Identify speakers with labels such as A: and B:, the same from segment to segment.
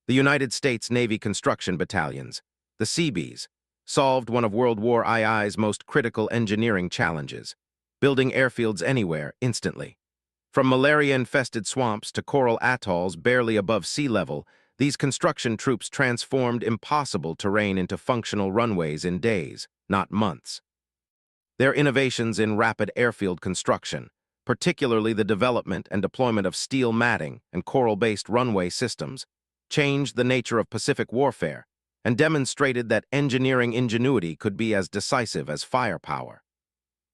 A: The United States Navy Construction Battalions, the Seabees, solved one of World War II's most critical engineering challenges, building airfields anywhere, instantly. From malaria-infested swamps to coral atolls barely above sea level, these construction troops transformed impossible terrain into functional runways in days, not months. Their innovations in rapid airfield construction, particularly the development and deployment of steel matting and coral-based runway systems, changed the nature of Pacific warfare and demonstrated that engineering ingenuity could be as decisive as firepower.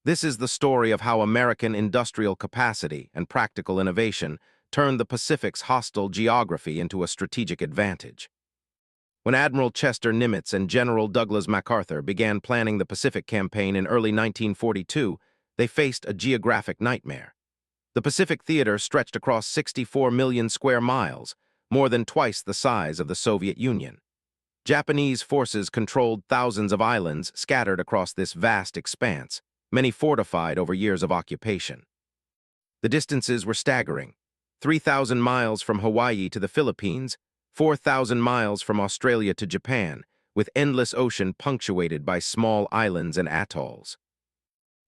A: This is the story of how American industrial capacity and practical innovation turned the Pacific's hostile geography into a strategic advantage. When Admiral Chester Nimitz and General Douglas MacArthur began planning the Pacific Campaign in early 1942, they faced a geographic nightmare. The Pacific Theater stretched across 64 million square miles, more than twice the size of the Soviet Union. Japanese forces controlled thousands of islands scattered across this vast expanse, many fortified over years of occupation. The distances were staggering: 3,000 miles from Hawaii to the Philippines, 4,000 miles from Australia to Japan, with endless ocean punctuated by small islands and atolls.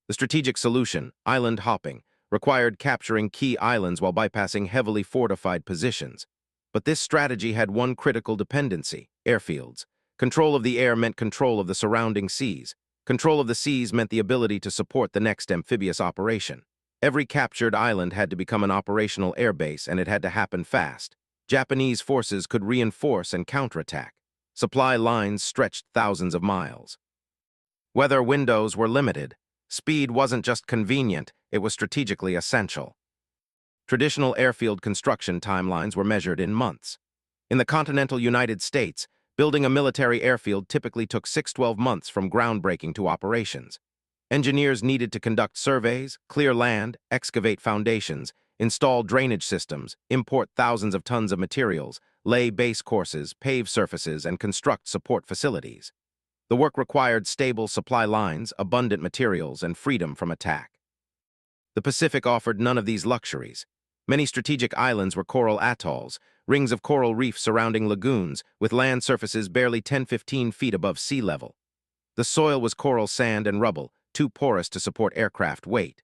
A: The strategic solution, island hopping, required capturing key islands while bypassing heavily fortified positions. But this strategy had one critical dependency: airfields. Control of the air meant control of the surrounding seas. Control of the seas meant the ability to support the next amphibious operation. Every captured island had to become an operational airbase, and it had to happen fast. Japanese forces could reinforce and counterattack. Supply lines stretched thousands of miles. Weather windows were limited. Speed wasn't just convenient, it was strategically essential. Traditional airfield construction timelines were measured in months. In the continental United States, building a military airfield typically took 6–12 months from groundbreaking to operations. Engineers needed to conduct surveys, clear land, excavate foundations, install drainage systems, import thousands of tons of materials, lay base courses, pave surfaces, and construct support facilities. The work required stable supply lines, abundant materials, and freedom from attack. The Pacific offered none of these luxuries. Many strategic islands were coral atolls, rings of coral reefs surrounding lagoons, with land surfaces barely 10–15 feet above sea level. The soil was coral sand and rubble, too porous to support aircraft weight.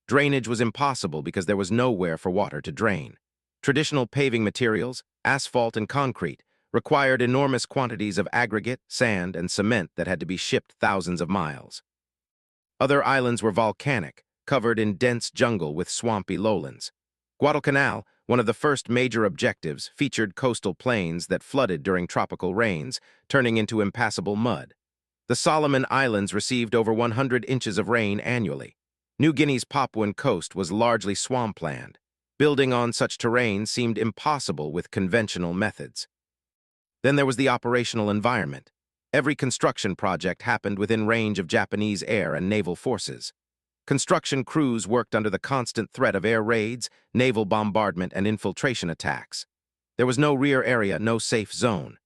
A: Drainage was impossible because there was nowhere for water to drain. Traditional paving materials, asphalt and concrete, required enormous quantities of aggregate, sand, and cement that had to be shipped thousands of miles. Other islands were volcanic, covered in dense jungle with swampy lowlands. Guadalcanal, one of the first major objectives, featured coastal plains that flooded during tropical rains, turning into impassable mud. The Solomon Islands received over 100 inches of rain annually. New Guinea's Papuan coast was largely swampland. Building on such terrain seemed impossible with conventional methods. Then there was the operational environment. Every construction project happened within range of Japanese air and naval forces. Construction crews worked under the constant threat of air raids, naval bombardment, and infiltration attacks. There was no rear area, no safe zone.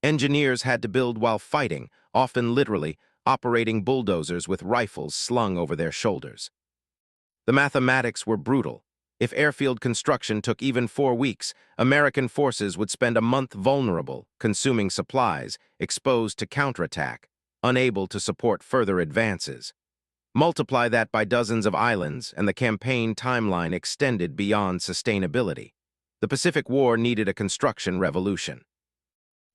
A: Engineers had to build while fighting, often literally, operating bulldozers with rifles slung over their shoulders. The mathematics were brutal. If airfield construction took even 4 weeks, American forces would spend a month vulnerable, consuming supplies, exposed to counterattack, unable to support further advances. Multiply that by dozens of islands, and the campaign timeline extended beyond sustainability. The Pacific War needed a construction revolution.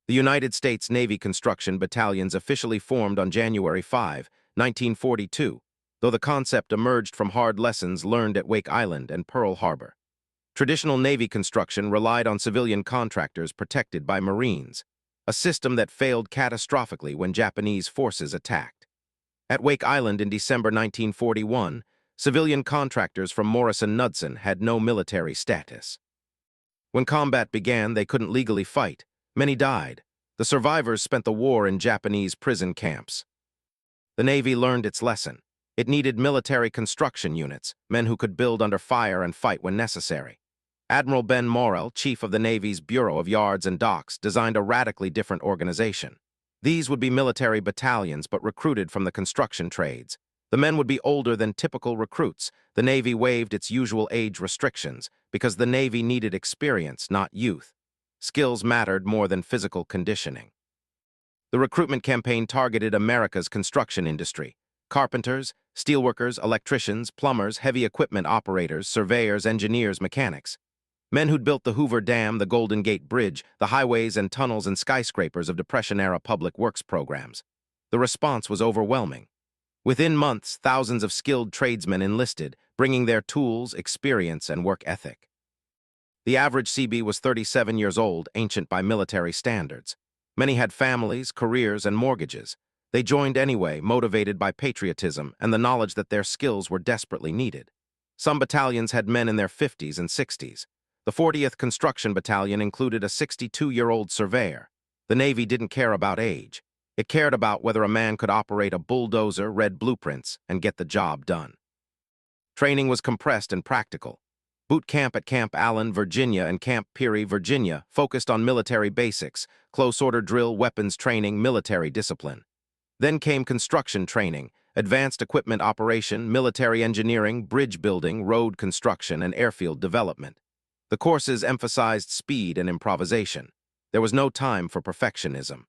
A: The United States Navy Construction Battalions officially formed on January 5, 1942, though the concept emerged from hard lessons learned at Wake Island and Pearl Harbor. Traditional Navy construction relied on civilian contractors protected by Marines, a system that failed catastrophically when Japanese forces attacked. At Wake Island in December 1941, civilian contractors from Morrison-Knudsen had no military status. When combat began, they couldn't legally fight. Many died. The survivors spent the war in Japanese prison camps. The Navy learned its lesson. It needed military construction units, men who could build under fire and fight when necessary. Admiral Ben Morrell, chief of the Navy's Bureau of Yards and Docks, designed a radically different organization. These would be military battalions, but recruited from the construction trades. The men would be older than typical recruits. The Navy waived its usual age restrictions because the Navy needed experience, not youth. Skills mattered more than physical conditioning. The recruitment campaign targeted America's construction industry. Carpenters, steelworkers, electricians, plumbers, heavy equipment operators, surveyors, engineers, mechanics. Men who'd built the Hoover Dam, the Golden Gate Bridge, the highways and tunnels and skyscrapers of Depression-era public works programs. The response was overwhelming. Within months, thousands of skilled tradesmen enlisted, bringing their tools, experience, and work ethic. The average Seabee was 37 years old, ancient by military standards. Many had families, careers, and mortgages. They joined anyway, motivated by patriotism and the knowledge that their skills were desperately needed. Some battalions had men in their 50s and 60s. The 40th Construction Battalion included a 62-year-old surveyor. The Navy didn't care about age. It cared about whether a man could operate a bulldozer, read blueprints, and get the job done. Training was compressed and practical. Boot camp at Camp Allen, Virginia, and Camp Peary, Virginia, focused on military basics, close-order drill, weapons training, military discipline. Then came construction training, advanced equipment operation, military engineering, bridge building, road construction, and airfield development. The courses emphasized speed and improvisation. There was no time for perfectionism.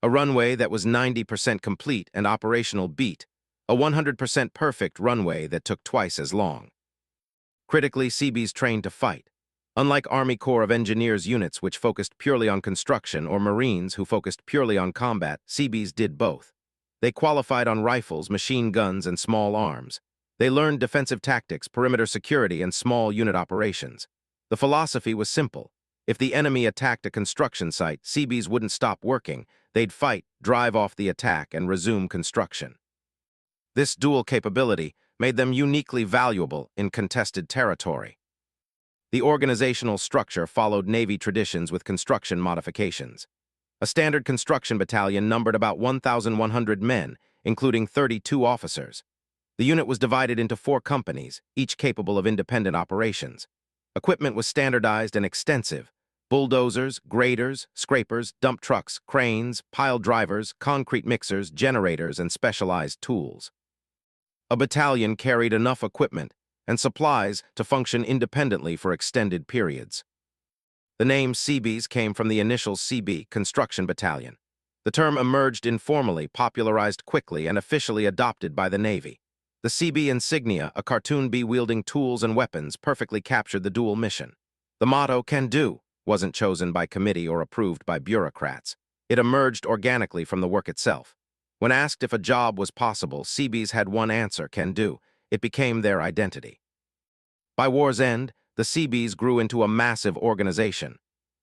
A: A runway that was 90% complete and operational beat a 100% perfect runway that took twice as long. Critically, Seabees trained to fight. Unlike Army Corps of Engineers units which focused purely on construction or Marines who focused purely on combat, Seabees did both. They qualified on rifles, machine guns, and small arms. They learned defensive tactics, perimeter security, and small unit operations. The philosophy was simple. If the enemy attacked a construction site, Seabees wouldn't stop working. They'd fight, drive off the attack, and resume construction. This dual capability made them uniquely valuable in contested territory. The organizational structure followed Navy traditions with construction modifications. A standard construction battalion numbered about 1,100 men, including 32 officers. The unit was divided into 4 companies, each capable of independent operations. Equipment was standardized and extensive. Bulldozers, graders, scrapers, dump trucks, cranes, pile drivers, concrete mixers, generators, and specialized tools. A battalion carried enough equipment and supplies to function independently for extended periods. The name Seabees came from the initials Seabee, Construction Battalion. The term emerged informally, popularized quickly, and officially adopted by the Navy. The Seabee insignia, a cartoon bee wielding tools and weapons, perfectly captured the dual mission. The motto, "Can do," wasn't chosen by committee or approved by bureaucrats. It emerged organically from the work itself. When asked if a job was possible, Seabees had one answer, "Can do." It became their identity. By war's end, the Seabees grew into a massive organization.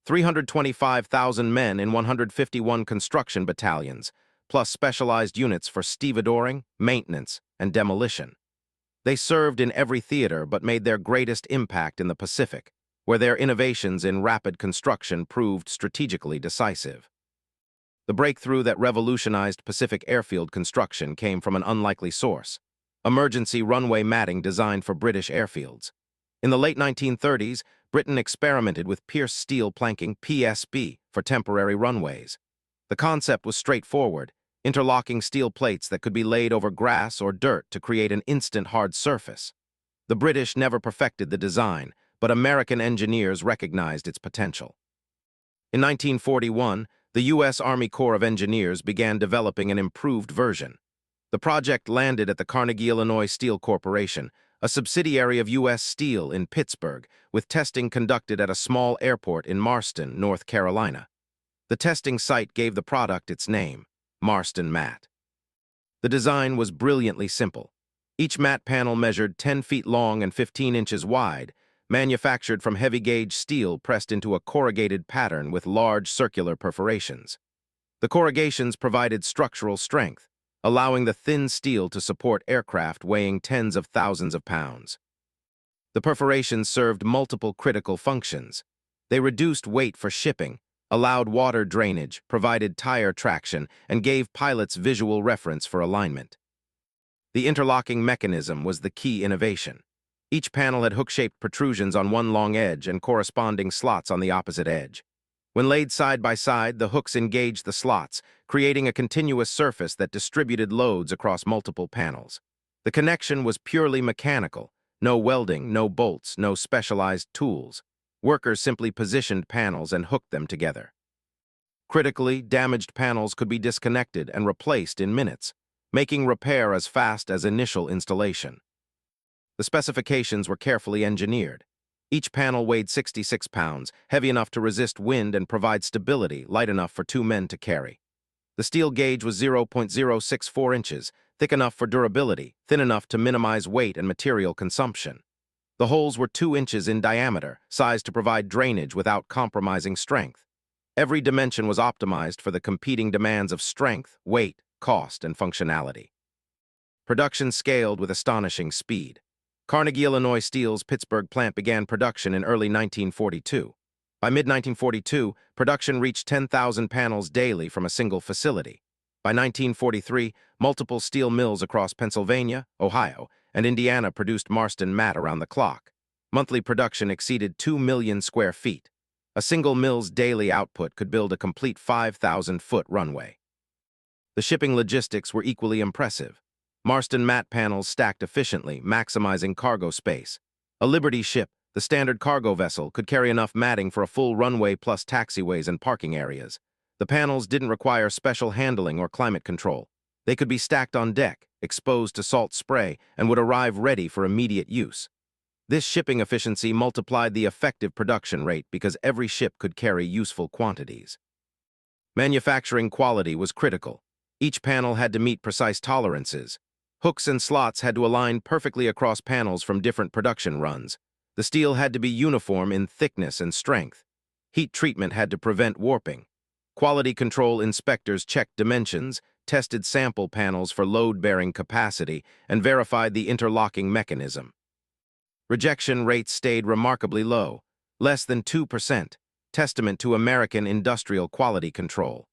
A: 325,000 men in 151 construction battalions, plus specialized units for stevedoring, maintenance, and demolition. They served in every theater but made their greatest impact in the Pacific, where their innovations in rapid construction proved strategically decisive. The breakthrough that revolutionized Pacific airfield construction came from an unlikely source: emergency runway matting designed for British airfields. In the late 1930s, Britain experimented with pierced steel planking, PSP, for temporary runways. The concept was straightforward: interlocking steel plates that could be laid over grass or dirt to create an instant hard surface. The British never perfected the design, but American engineers recognized its potential. In 1941, the U.S. Army Corps of Engineers began developing an improved version. The project landed at the Carnegie Illinois Steel Corporation, a subsidiary of U.S. Steel in Pittsburgh, with testing conducted at a small airport in Marston, North Carolina. The testing site gave the product its name, Marston Mat. The design was brilliantly simple. Each mat panel measured 10 feet long and 15 inches wide, manufactured from heavy-gauge steel pressed into a corrugated pattern with large circular perforations. The corrugations provided structural strength, allowing the thin steel to support aircraft weighing tens of thousands of pounds. The perforations served multiple critical functions. They reduced weight for shipping, allowed water drainage, provided tire traction, and gave pilots visual reference for alignment. The interlocking mechanism was the key innovation. Each panel had hook-shaped protrusions on one long edge and corresponding slots on the opposite edge. When laid side by side, the hooks engaged the slots, creating a continuous surface that distributed loads across multiple panels. The connection was purely mechanical: no welding, no bolts, no specialized tools. Workers simply positioned panels and hooked them together. Critically, damaged panels could be disconnected and replaced in minutes, making repair as fast as initial installation. The specifications were carefully engineered. Each panel weighed 66 pounds, heavy enough to resist wind and provide stability, light enough for 2 men to carry. The steel gauge was 0.064 inches, thick enough for durability, thin enough to minimize weight and material consumption. The holes were 2 inches in diameter, sized to provide drainage without compromising strength. Every dimension was optimized for the competing demands of strength, weight, cost, and functionality. Production scaled with astonishing speed. Carnegie Illinois Steel's Pittsburgh plant began production in early 1942. By mid-1942, production reached 10,000 panels daily from a single facility. By 1943, multiple steel mills across Pennsylvania, Ohio, and Indiana produced Marston Mat around the clock. Monthly production exceeded 2 million square feet. A single mill's daily output could build a complete 5,000-foot runway. The shipping logistics were equally impressive. Marston Mat panels stacked efficiently, maximizing cargo space. A Liberty ship, the standard cargo vessel, could carry enough matting for a full runway plus taxiways and parking areas. The panels didn't require special handling or climate control. They could be stacked on deck, exposed to salt spray, and would arrive ready for immediate use. This shipping efficiency multiplied the effective production rate because every ship could carry useful quantities. Manufacturing quality was critical. Each panel had to meet precise tolerances. Hooks and slots had to align perfectly across panels from different production runs. The steel had to be uniform in thickness and strength. Heat treatment had to prevent warping. Quality control inspectors checked dimensions, tested sample panels for load-bearing capacity, and verified the interlocking mechanism. Rejection rates stayed remarkably low, less than 2%, testament to American industrial quality control.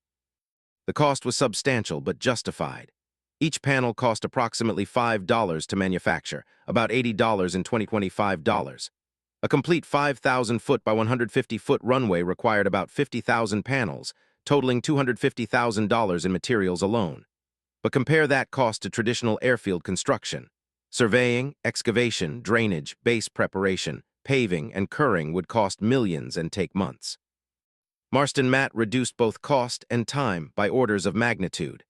A: The cost was substantial but justified. Each panel cost approximately $5 to manufacture, about $80 in 2025 dollars. A complete 5,000-foot by 150-foot runway required about 50,000 panels, totaling $250,000 in materials alone. But compare that cost to traditional airfield construction. Surveying, excavation, drainage, base preparation, paving, and curing would cost millions and take months. Marston Mat reduced both cost and time by orders of magnitude.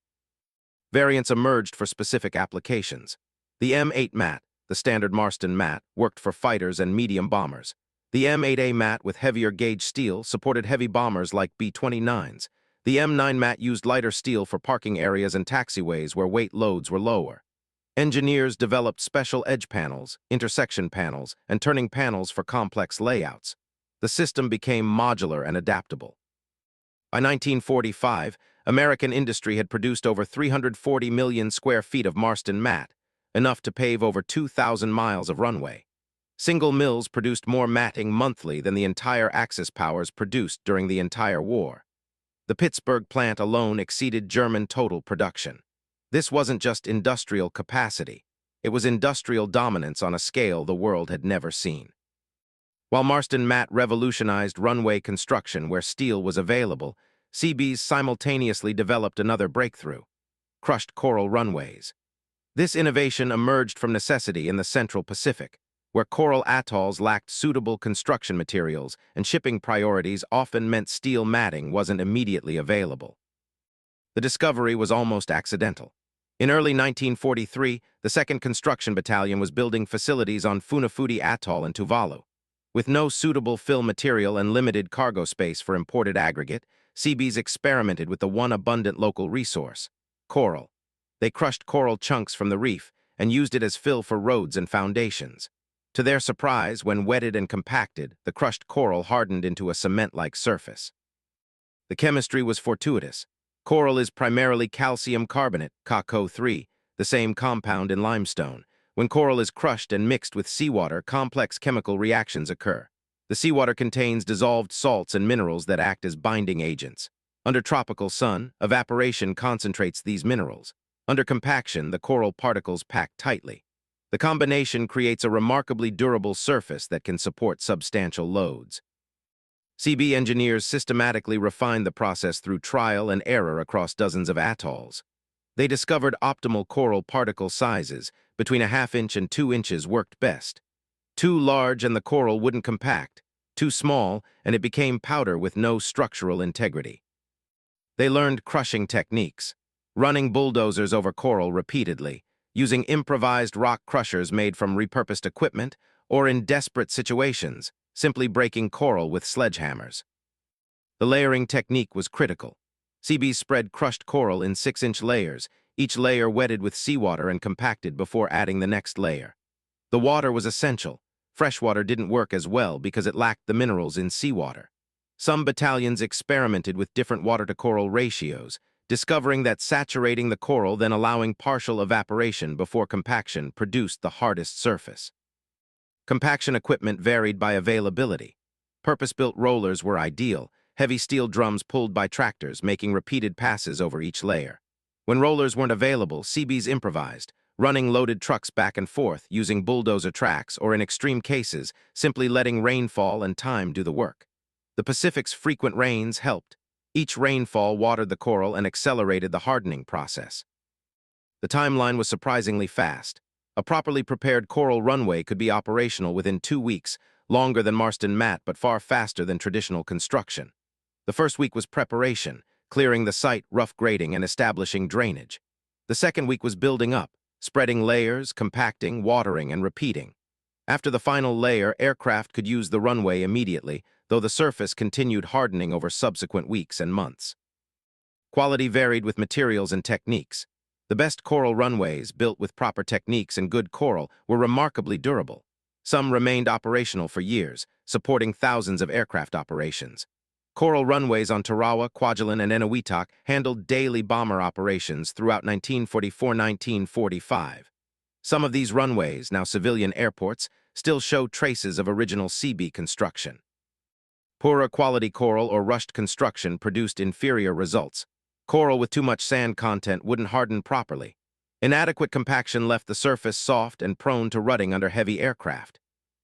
A: Variants emerged for specific applications. The M8 Mat, the standard Marston Mat, worked for fighters and medium bombers. The M8A Mat with heavier gauge steel supported heavy bombers like B-29s. The M9 Mat used lighter steel for parking areas and taxiways where weight loads were lower. Engineers developed special edge panels, intersection panels, and turning panels for complex layouts. The system became modular and adaptable. By 1945, American industry had produced over 340 million square feet of Marston Mat, enough to pave over 2,000 miles of runway. Single mills produced more matting monthly than the entire Axis powers produced during the entire war. The Pittsburgh plant alone exceeded German total production. This wasn't just industrial capacity. It was industrial dominance on a scale the world had never seen. While Marston Mat revolutionized runway construction where steel was available, Seabees simultaneously developed another breakthrough: crushed coral runways. This innovation emerged from necessity in the Central Pacific, where coral atolls lacked suitable construction materials and shipping priorities often meant steel matting wasn't immediately available. The discovery was almost accidental. In early 1943, the 2nd Construction Battalion was building facilities on Funafuti Atoll in Tuvalu. With no suitable fill material and limited cargo space for imported aggregate, Seabees experimented with the one abundant local resource: coral. They crushed coral chunks from the reef and used it as fill for roads and foundations. To their surprise, when wetted and compacted, the crushed coral hardened into a cement-like surface. The chemistry was fortuitous. Coral is primarily calcium carbonate, CaCO3, the same compound in limestone. When coral is crushed and mixed with seawater, complex chemical reactions occur. The seawater contains dissolved salts and minerals that act as binding agents. Under tropical sun, evaporation concentrates these minerals. Under compaction, the coral particles pack tightly. The combination creates a remarkably durable surface that can support substantial loads. CB engineers systematically refined the process through trial and error across dozens of atolls. They discovered optimal coral particle sizes. Between a ½ inch and 2 inches worked best. Too large and the coral wouldn't compact. too small, and it became powder with no structural integrity. They learned crushing techniques, running bulldozers over coral repeatedly, using improvised rock crushers made from repurposed equipment, or in desperate situations, simply breaking coral with sledgehammers. The layering technique was critical. Seabees spread crushed coral in 6-inch layers, each layer wetted with seawater and compacted before adding the next layer. The water was essential. Freshwater didn't work as well because it lacked the minerals in seawater. Some battalions experimented with different water-to-coral ratios, discovering that saturating the coral then allowing partial evaporation before compaction produced the hardest surface. Compaction equipment varied by availability. Purpose-built rollers were ideal, heavy steel drums pulled by tractors making repeated passes over each layer. When rollers weren't available, Seabees improvised, running loaded trucks back and forth using bulldozer tracks or, in extreme cases, simply letting rainfall and time do the work. The Pacific's frequent rains helped. Each rainfall watered the coral and accelerated the hardening process. The timeline was surprisingly fast. A properly prepared coral runway could be operational within 2 weeks, longer than Marston Mat but far faster than traditional construction. The first week was preparation, clearing the site, rough grading, and establishing drainage. The second week was building up, spreading layers, compacting, watering, and repeating. After the final layer, aircraft could use the runway immediately, though the surface continued hardening over subsequent weeks and months. Quality varied with materials and techniques. The best coral runways, built with proper techniques and good coral, were remarkably durable. Some remained operational for years, supporting thousands of aircraft operations. Coral runways on Tarawa, Kwajalein, and Eniwetok handled daily bomber operations throughout 1944-1945. Some of these runways, now civilian airports, still show traces of original Seabee construction. Poorer quality coral or rushed construction produced inferior results. Coral with too much sand content wouldn't harden properly. Inadequate compaction left the surface soft and prone to rutting under heavy aircraft.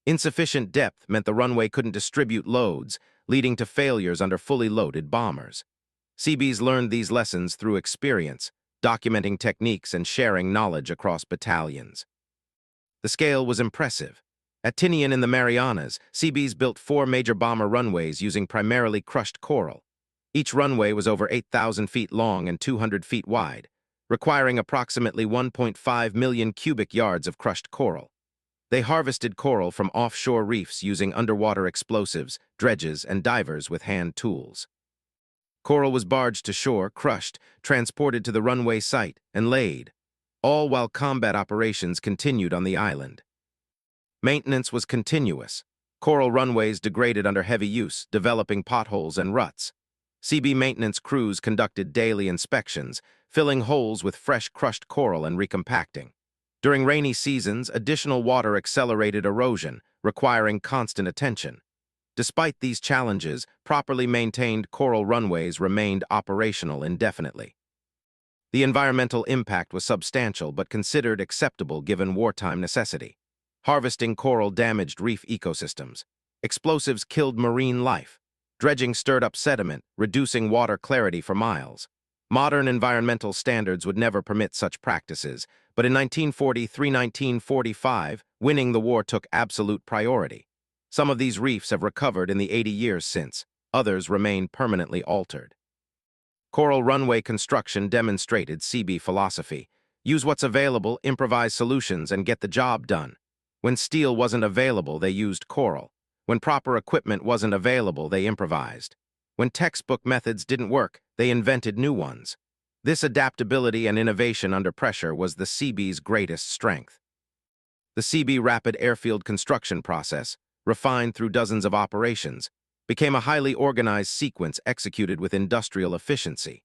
A: Insufficient depth meant the runway couldn't distribute loads, leading to failures under fully loaded bombers. Seabees learned these lessons through experience, documenting techniques and sharing knowledge across battalions. The scale was impressive. At Tinian in the Marianas, Seabees built 4 major bomber runways using primarily crushed coral. Each runway was over 8,000 feet long and 200 feet wide, requiring approximately 1.5 million cubic yards of crushed coral. They harvested coral from offshore reefs using underwater explosives, dredges, and divers with hand tools. Coral was barged to shore, crushed, transported to the runway site, and laid, all while combat operations continued on the island. Maintenance was continuous. Coral runways degraded under heavy use, developing potholes and ruts. Seabee maintenance crews conducted daily inspections, filling holes with fresh crushed coral and recompacting. During rainy seasons, additional water accelerated erosion, requiring constant attention. Despite these challenges, properly maintained coral runways remained operational indefinitely. The environmental impact was substantial but considered acceptable given wartime necessity. Harvesting coral damaged reef ecosystems. Explosives killed marine life. Dredging stirred up sediment, reducing water clarity for miles. Modern environmental standards would never permit such practices, but in 1943-1945, winning the war took absolute priority. Some of these reefs have recovered in the 80 years since. Others remain permanently altered. Coral runway construction demonstrated Seabee philosophy. Use what's available, improvise solutions, and get the job done. When steel wasn't available, they used coral. When proper equipment wasn't available, they improvised. When textbook methods didn't work, they invented new ones. This adaptability and innovation under pressure was the Seabee's greatest strength. The Seabee Rapid Airfield construction process, refined through dozens of operations, became a highly organized sequence executed with industrial efficiency.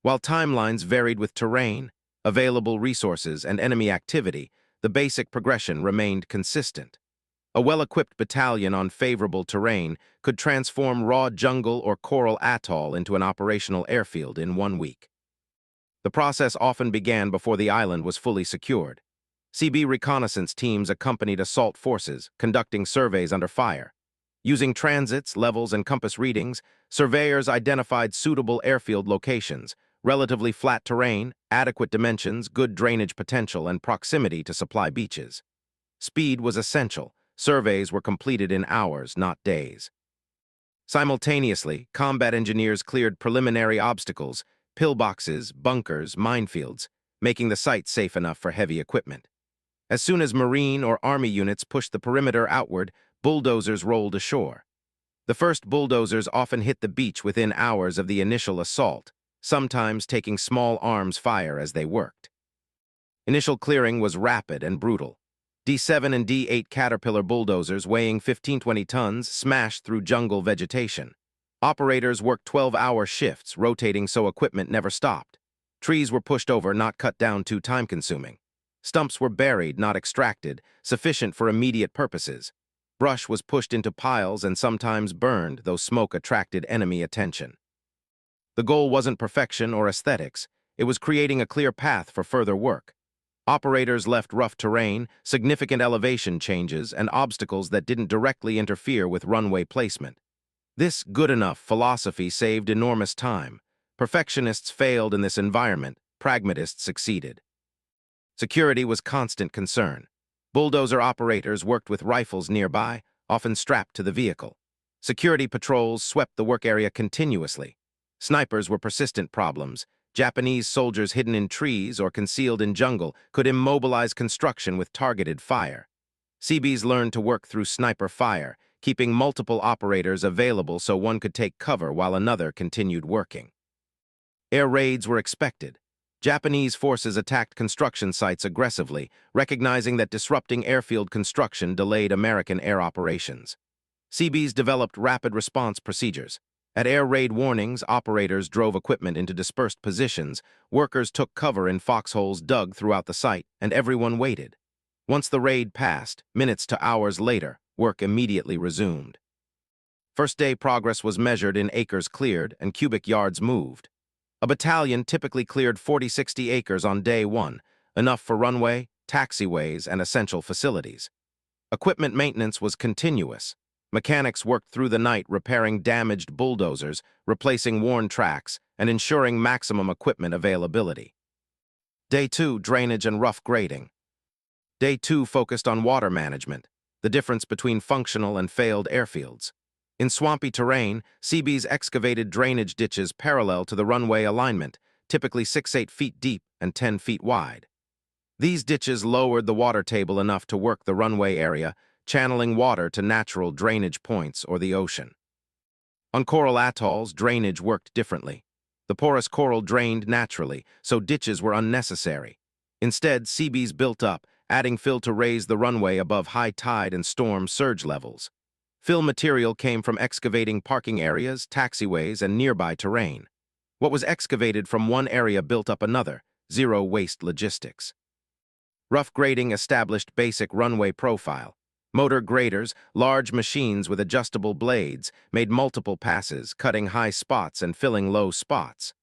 A: While timelines varied with terrain, available resources, and enemy activity, the basic progression remained consistent. A well-equipped battalion on favorable terrain could transform raw jungle or coral atoll into an operational airfield in 1 week. The process often began before the island was fully secured. Seabee reconnaissance teams accompanied assault forces, conducting surveys under fire. Using transits, levels, and compass readings, surveyors identified suitable airfield locations, relatively flat terrain, adequate dimensions, good drainage potential, and proximity to supply beaches. Speed was essential. Surveys were completed in hours, not days. Simultaneously, combat engineers cleared preliminary obstacles, pillboxes, bunkers, minefields, making the site safe enough for heavy equipment. As soon as Marine or Army units pushed the perimeter outward, bulldozers rolled ashore. The first bulldozers often hit the beach within hours of the initial assault, sometimes taking small arms fire as they worked. Initial clearing was rapid and brutal. D7 and D8 Caterpillar bulldozers weighing 15-20 tons smashed through jungle vegetation. Operators worked 12-hour shifts, rotating so equipment never stopped. Trees were pushed over, not cut down too time-consuming. Stumps were buried, not extracted, sufficient for immediate purposes. Brush was pushed into piles and sometimes burned, though smoke attracted enemy attention. The goal wasn't perfection or aesthetics. It was creating a clear path for further work. Operators left rough terrain, significant elevation changes, and obstacles that didn't directly interfere with runway placement. This good-enough philosophy saved enormous time. Perfectionists failed in this environment, pragmatists succeeded. Security was constant concern. Bulldozer operators worked with rifles nearby, often strapped to the vehicle. Security patrols swept the work area continuously. Snipers were persistent problems. Japanese soldiers hidden in trees or concealed in jungle could immobilize construction with targeted fire. Seabees learned to work through sniper fire, keeping multiple operators available so one could take cover while another continued working. Air raids were expected. Japanese forces attacked construction sites aggressively, recognizing that disrupting airfield construction delayed American air operations. Seabees developed rapid response procedures. At air raid warnings, operators drove equipment into dispersed positions, workers took cover in foxholes dug throughout the site, and everyone waited. Once the raid passed, minutes to hours later, work immediately resumed. First-day progress was measured in acres cleared and cubic yards moved. A battalion typically cleared 40-60 acres on day one, enough for runway, taxiways, and essential facilities. Equipment maintenance was continuous. Mechanics worked through the night repairing damaged bulldozers, replacing worn tracks, and ensuring maximum equipment availability. Day 2, drainage and rough grading. Day 2 focused on water management, the difference between functional and failed airfields. In swampy terrain, Seabees excavated drainage ditches parallel to the runway alignment, typically 6-8 feet deep and 10 feet wide. These ditches lowered the water table enough to work the runway area, channeling water to natural drainage points or the ocean. On coral atolls, drainage worked differently. The porous coral drained naturally, so ditches were unnecessary. Instead, Seabees built up, adding fill to raise the runway above high tide and storm surge levels. Fill material came from excavating parking areas, taxiways, and nearby terrain. What was excavated from one area built up another, zero-waste logistics. Rough grading established basic runway profile. Motor graders, large machines with adjustable blades, made multiple passes, cutting high spots and filling low spots.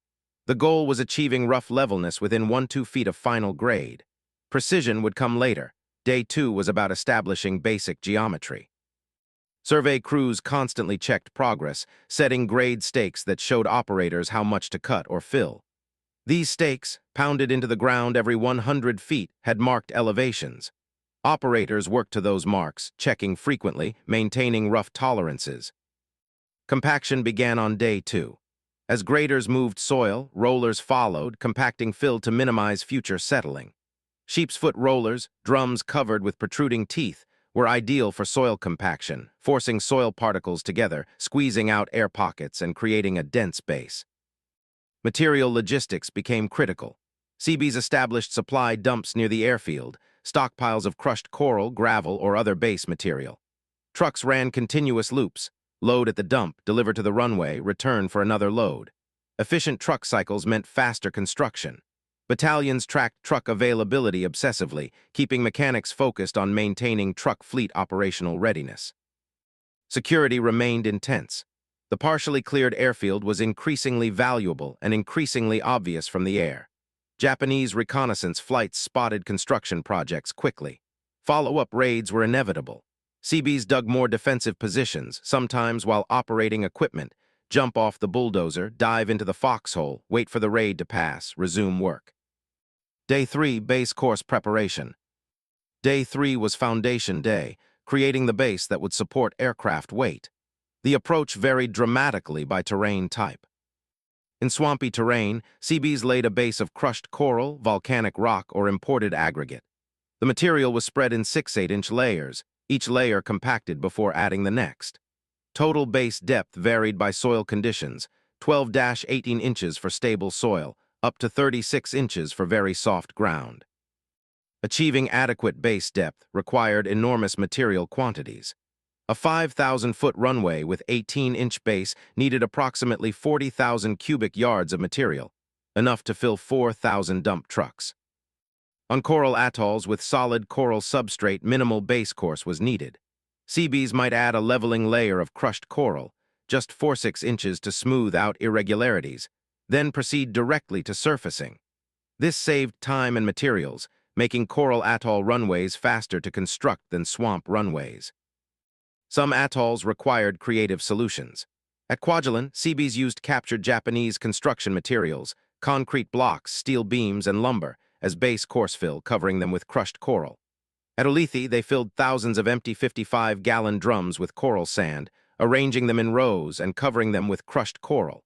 A: The goal was achieving rough levelness within 1-2 feet of final grade. Precision would come later. Day 2 was about establishing basic geometry. Survey crews constantly checked progress, setting grade stakes that showed operators how much to cut or fill. These stakes, pounded into the ground every 100 feet, had marked elevations. Operators worked to those marks, checking frequently, maintaining rough tolerances. Compaction began on day 2. As graders moved soil, rollers followed, compacting fill to minimize future settling. Sheep's foot rollers, drums covered with protruding teeth, were ideal for soil compaction, forcing soil particles together, squeezing out air pockets, and creating a dense base. Material logistics became critical. Seabees established supply dumps near the airfield, stockpiles of crushed coral, gravel, or other base material. Trucks ran continuous loops. Load at the dump, deliver to the runway, return for another load. Efficient truck cycles meant faster construction. Battalions tracked truck availability obsessively, keeping mechanics focused on maintaining truck fleet operational readiness. Security remained intense. The partially cleared airfield was increasingly valuable and increasingly obvious from the air. Japanese reconnaissance flights spotted construction projects quickly. Follow-up raids were inevitable. Seabees dug more defensive positions, sometimes while operating equipment, jump off the bulldozer, dive into the foxhole, wait for the raid to pass, resume work. Day 3, base course preparation. Day 3 was foundation day, creating the base that would support aircraft weight. The approach varied dramatically by terrain type. In swampy terrain, Seabees laid a base of crushed coral, volcanic rock, or imported aggregate. The material was spread in 6-8-inch layers, each layer compacted before adding the next. Total base depth varied by soil conditions, 12-18 inches for stable soil, up to 36 inches for very soft ground. Achieving adequate base depth required enormous material quantities. A 5,000-foot runway with 18-inch base needed approximately 40,000 cubic yards of material, enough to fill 4,000 dump trucks. On coral atolls with solid coral substrate, minimal base course was needed. Seabees might add a leveling layer of crushed coral, just 4-6 inches to smooth out irregularities, then proceed directly to surfacing. This saved time and materials, making coral atoll runways faster to construct than swamp runways. Some atolls required creative solutions. At Guadalcanal, Seabees used captured Japanese construction materials, concrete blocks, steel beams, and lumber, as base course fill, covering them with crushed coral. At Ulithi, they filled thousands of empty 55-gallon drums with coral sand, arranging them in rows and covering them with crushed coral.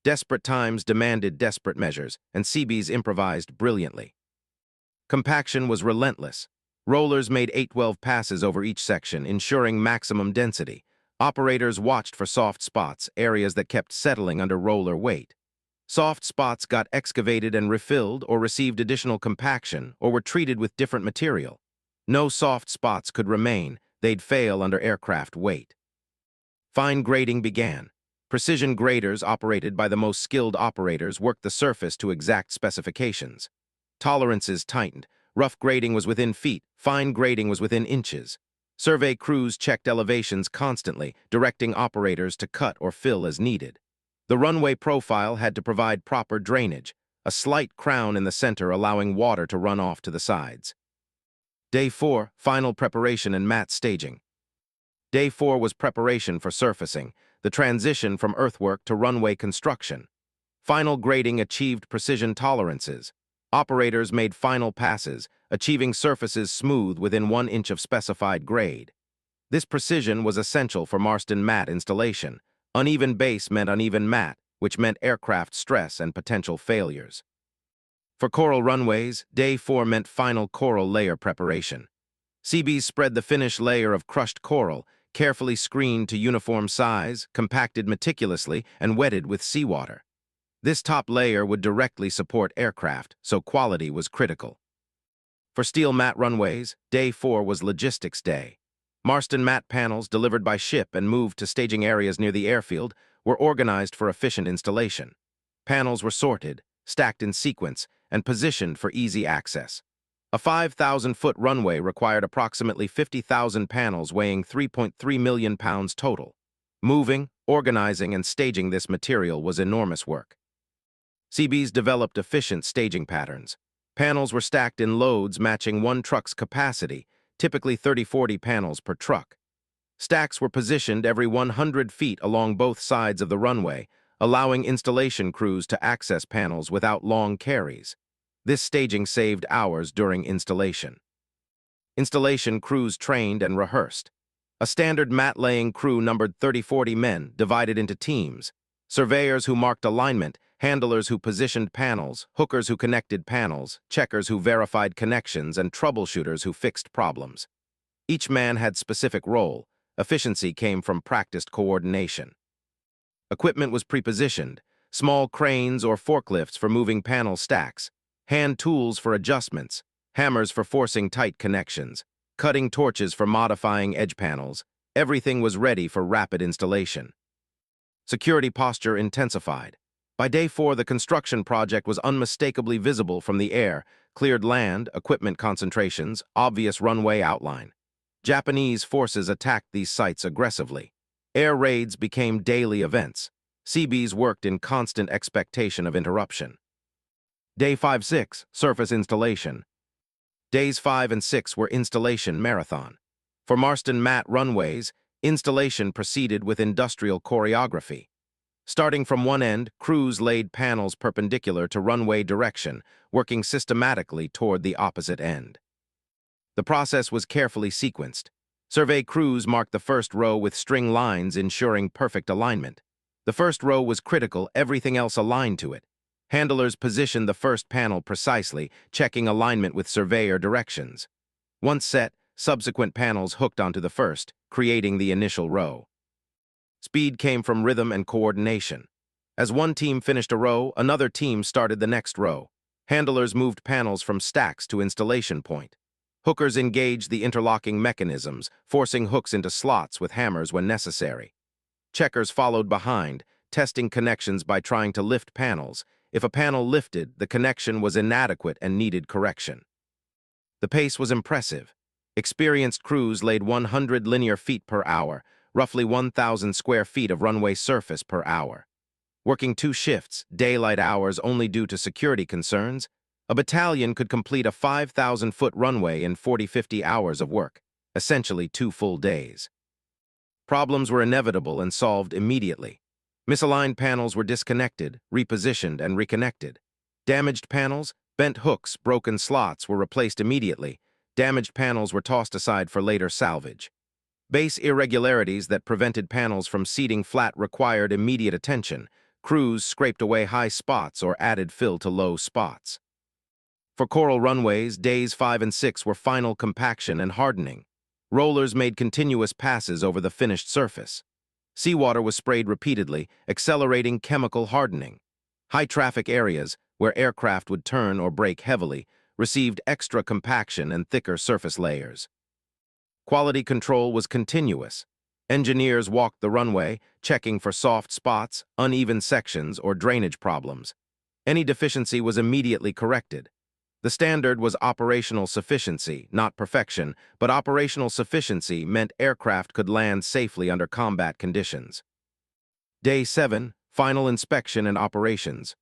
A: Desperate times demanded desperate measures, and Seabees improvised brilliantly. Compaction was relentless. Rollers made 8-12 passes over each section, ensuring maximum density. Operators watched for soft spots, areas that kept settling under roller weight. Soft spots got excavated and refilled, or received additional compaction, or were treated with different material. No soft spots could remain, they'd fail under aircraft weight. Fine grading began. Precision graders operated by the most skilled operators worked the surface to exact specifications. Tolerances tightened. Rough grading was within feet, fine grading was within inches. Survey crews checked elevations constantly, directing operators to cut or fill as needed. The runway profile had to provide proper drainage, a slight crown in the center allowing water to run off to the sides. Day 4, final preparation and mat staging. Day 4 was preparation for surfacing, the transition from earthwork to runway construction. Final grading achieved precision tolerances. Operators made final passes, achieving surfaces smooth within 1 inch of specified grade. This precision was essential for Marston Mat installation. Uneven base meant uneven mat, which meant aircraft stress and potential failures. For coral runways, Day 4 meant final coral layer preparation. Seabees spread the finished layer of crushed coral, carefully screened to uniform size, compacted meticulously, and wetted with seawater. This top layer would directly support aircraft, so quality was critical. For steel mat runways, Day 4 was logistics day. Marston Mat panels delivered by ship and moved to staging areas near the airfield were organized for efficient installation. Panels were sorted, stacked in sequence, and positioned for easy access. A 5,000-foot runway required approximately 50,000 panels weighing 3.3 million pounds total. Moving, organizing, and staging this material was enormous work. Seabees developed efficient staging patterns. Panels were stacked in loads matching one truck's capacity, typically 30-40 panels per truck. Stacks were positioned every 100 feet along both sides of the runway, allowing installation crews to access panels without long carries. This staging saved hours during installation. Installation crews trained and rehearsed. A standard mat-laying crew numbered 30-40 men, divided into teams. Surveyors who marked alignment, handlers who positioned panels, hookers who connected panels, checkers who verified connections, and troubleshooters who fixed problems. Each man had specific role. Efficiency came from practiced coordination. Equipment was pre-positioned, small cranes or forklifts for moving panel stacks, hand tools for adjustments, hammers for forcing tight connections, cutting torches for modifying edge panels. Everything was ready for rapid installation. Security posture intensified. By Day 4, the construction project was unmistakably visible from the air, cleared land, equipment concentrations, obvious runway outline. Japanese forces attacked these sites aggressively. Air raids became daily events. Seabees worked in constant expectation of interruption. Day 5-6, surface installation. Days 5 and 6 were installation marathon. For Marston Mat runways, installation proceeded with industrial choreography. Starting from one end, crews laid panels perpendicular to runway direction, working systematically toward the opposite end. The process was carefully sequenced. Survey crews marked the first row with string lines ensuring perfect alignment. The first row was critical, everything else aligned to it. Handlers positioned the first panel precisely, checking alignment with surveyor directions. Once set, subsequent panels hooked onto the first, creating the initial row. Speed came from rhythm and coordination. As one team finished a row, another team started the next row. Handlers moved panels from stacks to installation point. Hookers engaged the interlocking mechanisms, forcing hooks into slots with hammers when necessary. Checkers followed behind, testing connections by trying to lift panels. If a panel lifted, the connection was inadequate and needed correction. The pace was impressive. Experienced crews laid 100 linear feet per hour, roughly 1,000 square feet of runway surface per hour. Working 2 shifts, daylight hours only due to security concerns, a battalion could complete a 5,000-foot runway in 40-50 hours of work, essentially 2 full days. Problems were inevitable and solved immediately. Misaligned panels were disconnected, repositioned, and reconnected. Damaged panels, bent hooks, broken slots were replaced immediately. Damaged panels were tossed aside for later salvage. Base irregularities that prevented panels from seating flat required immediate attention. Crews scraped away high spots or added fill to low spots. For coral runways, days 5 and 6 were final compaction and hardening. Rollers made continuous passes over the finished surface. Seawater was sprayed repeatedly, accelerating chemical hardening. High-traffic areas, where aircraft would turn or brake heavily, received extra compaction and thicker surface layers. Quality control was continuous. Engineers walked the runway, checking for soft spots, uneven sections, or drainage problems. Any deficiency was immediately corrected. The standard was operational sufficiency, not perfection, but operational sufficiency meant aircraft could land safely under combat conditions. Day 7, final inspection and operations.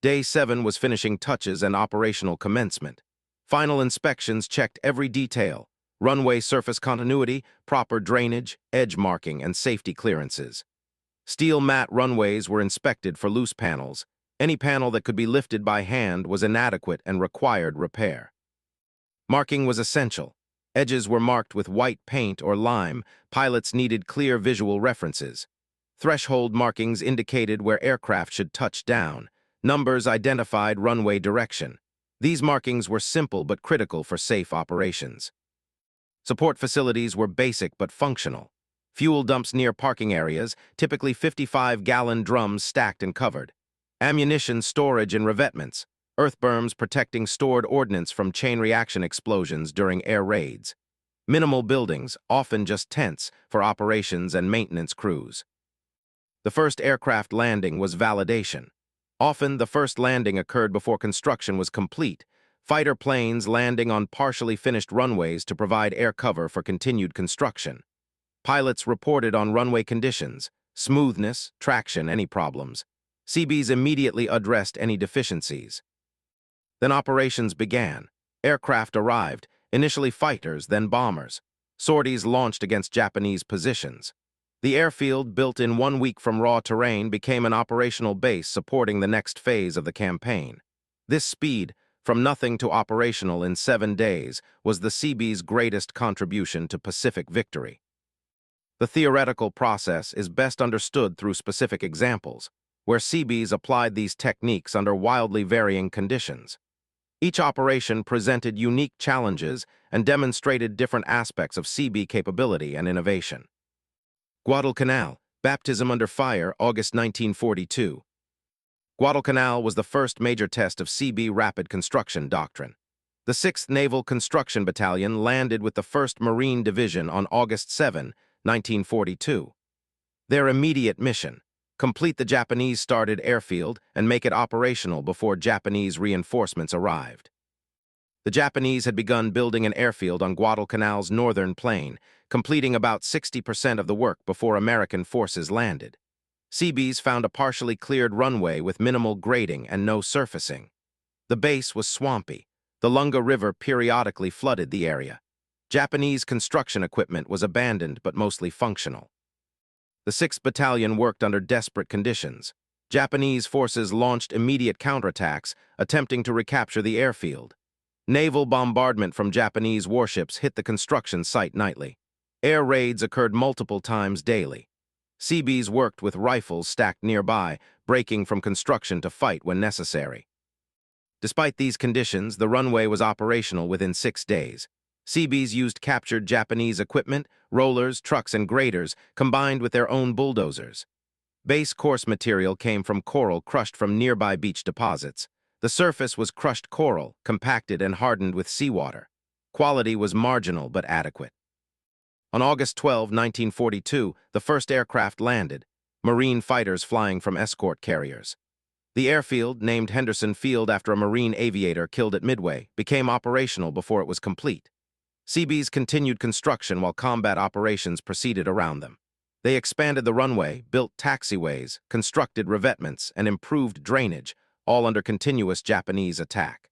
A: Day 7 was finishing touches and operational commencement. Final inspections checked every detail: runway surface continuity, proper drainage, edge marking, and safety clearances. Steel mat runways were inspected for loose panels. Any panel that could be lifted by hand was inadequate and required repair. Marking was essential. Edges were marked with white paint or lime. Pilots needed clear visual references. Threshold markings indicated where aircraft should touch down. Numbers identified runway direction. These markings were simple but critical for safe operations. Support facilities were basic but functional. Fuel dumps near parking areas, typically 55-gallon drums stacked and covered. Ammunition storage and revetments. Earth berms protecting stored ordnance from chain reaction explosions during air raids. Minimal buildings, often just tents, for operations and maintenance crews. The first aircraft landing was validation. Often, the first landing occurred before construction was complete. Fighter planes landing on partially finished runways to provide air cover for continued construction. Pilots reported on runway conditions, smoothness, traction, any problems. Seabees immediately addressed any deficiencies. Then operations began. Aircraft arrived, initially fighters, then bombers. Sorties launched against Japanese positions. The airfield, built in 1 week from raw terrain, became an operational base supporting the next phase of the campaign. This speed, from nothing to operational in 7 days, was the Seabees' greatest contribution to Pacific victory. The theoretical process is best understood through specific examples, where Seabees applied these techniques under wildly varying conditions. Each operation presented unique challenges and demonstrated different aspects of Seabee capability and innovation. Guadalcanal, baptism under fire, August 1942. Guadalcanal was the first major test of Seabee rapid construction doctrine. The 6th Naval Construction Battalion landed with the 1st Marine Division on August 7, 1942. Their immediate mission: complete the Japanese-started airfield and make it operational before Japanese reinforcements arrived. The Japanese had begun building an airfield on Guadalcanal's northern plain, completing about 60% of the work before American forces landed. Seabees found a partially cleared runway with minimal grading and no surfacing. The base was swampy. The Lunga River periodically flooded the area. Japanese construction equipment was abandoned but mostly functional. The 6th Battalion worked under desperate conditions. Japanese forces launched immediate counterattacks, attempting to recapture the airfield. Naval bombardment from Japanese warships hit the construction site nightly. Air raids occurred multiple times daily. Seabees worked with rifles stacked nearby, breaking from construction to fight when necessary. Despite these conditions, the runway was operational within 6 days. Seabees used captured Japanese equipment, rollers, trucks, and graders, combined with their own bulldozers. Base course material came from coral crushed from nearby beach deposits. The surface was crushed coral, compacted and hardened with seawater. Quality was marginal but adequate. On August 12, 1942, the first aircraft landed, Marine fighters flying from escort carriers. The airfield, named Henderson Field after a Marine aviator killed at Midway, became operational before it was complete. Seabees continued construction while combat operations proceeded around them. They expanded the runway, built taxiways, constructed revetments, and improved drainage, all under continuous Japanese attack.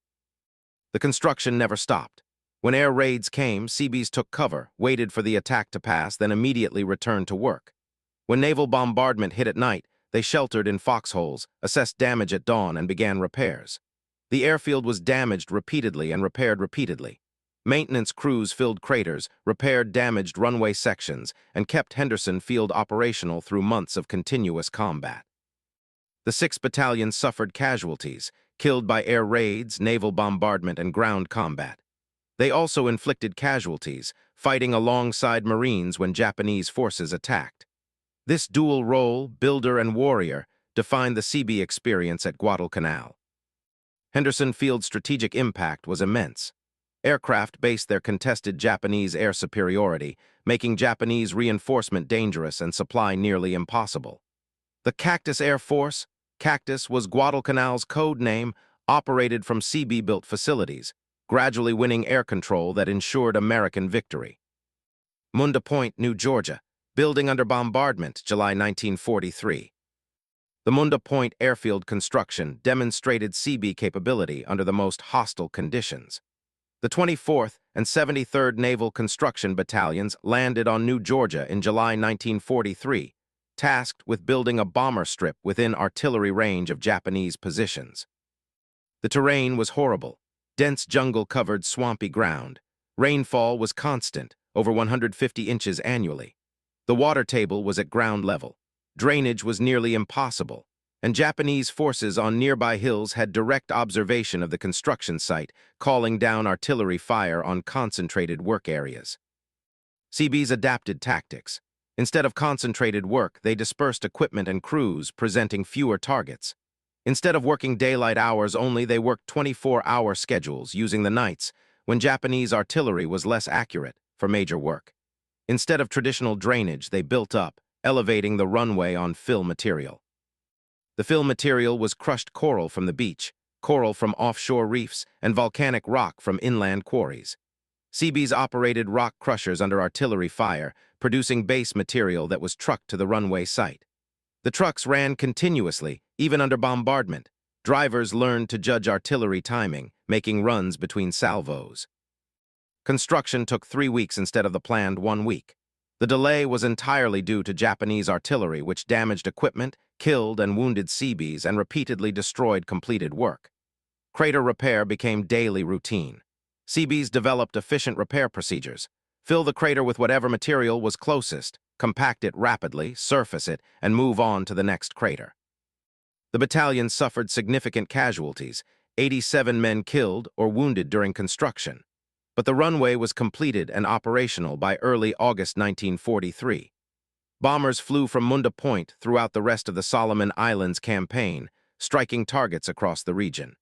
A: The construction never stopped. When air raids came, Seabees took cover, waited for the attack to pass, then immediately returned to work. When naval bombardment hit at night, they sheltered in foxholes, assessed damage at dawn, and began repairs. The airfield was damaged repeatedly and repaired repeatedly. Maintenance crews filled craters, repaired damaged runway sections, and kept Henderson Field operational through months of continuous combat. The 6th Battalion suffered casualties, killed by air raids, naval bombardment, and ground combat. They also inflicted casualties, fighting alongside Marines when Japanese forces attacked. This dual role, builder and warrior, defined the Seabee experience at Guadalcanal. Henderson Field's strategic impact was immense. Aircraft based their contested Japanese air superiority, making Japanese reinforcement dangerous and supply nearly impossible. The Cactus Air Force, Cactus was Guadalcanal's code name, operated from Seabee-built facilities, gradually winning air control that ensured American victory. Munda Point, New Georgia, building under bombardment, July 1943. The Munda Point airfield construction demonstrated Seabee capability under the most hostile conditions. The 24th and 73rd Naval Construction Battalions landed on New Georgia in July 1943, tasked with building a bomber strip within artillery range of Japanese positions. The terrain was horrible. Dense jungle covered swampy ground. Rainfall was constant, over 150 inches annually. The water table was at ground level. Drainage was nearly impossible, and Japanese forces on nearby hills had direct observation of the construction site, calling down artillery fire on concentrated work areas. Seabees adapted tactics. Instead of concentrated work, they dispersed equipment and crews, presenting fewer targets. Instead of working daylight hours only, they worked 24-hour schedules, using the nights, when Japanese artillery was less accurate, for major work. Instead of traditional drainage, they built up, elevating the runway on fill material. The fill material was crushed coral from the beach, coral from offshore reefs, and volcanic rock from inland quarries. Seabees operated rock crushers under artillery fire, producing base material that was trucked to the runway site. The trucks ran continuously, even under bombardment. Drivers learned to judge artillery timing, making runs between salvos. Construction took 3 weeks instead of the planned 1 week. The delay was entirely due to Japanese artillery, which damaged equipment, killed and wounded Seabees, and repeatedly destroyed completed work. Crater repair became daily routine. Seabees developed efficient repair procedures. Fill the crater with whatever material was closest, compact it rapidly, surface it, and move on to the next crater. The battalion suffered significant casualties, 87 men killed or wounded during construction. But the runway was completed and operational by early August 1943. Bombers flew from Munda Point throughout the rest of the Solomon Islands campaign, striking targets across the region.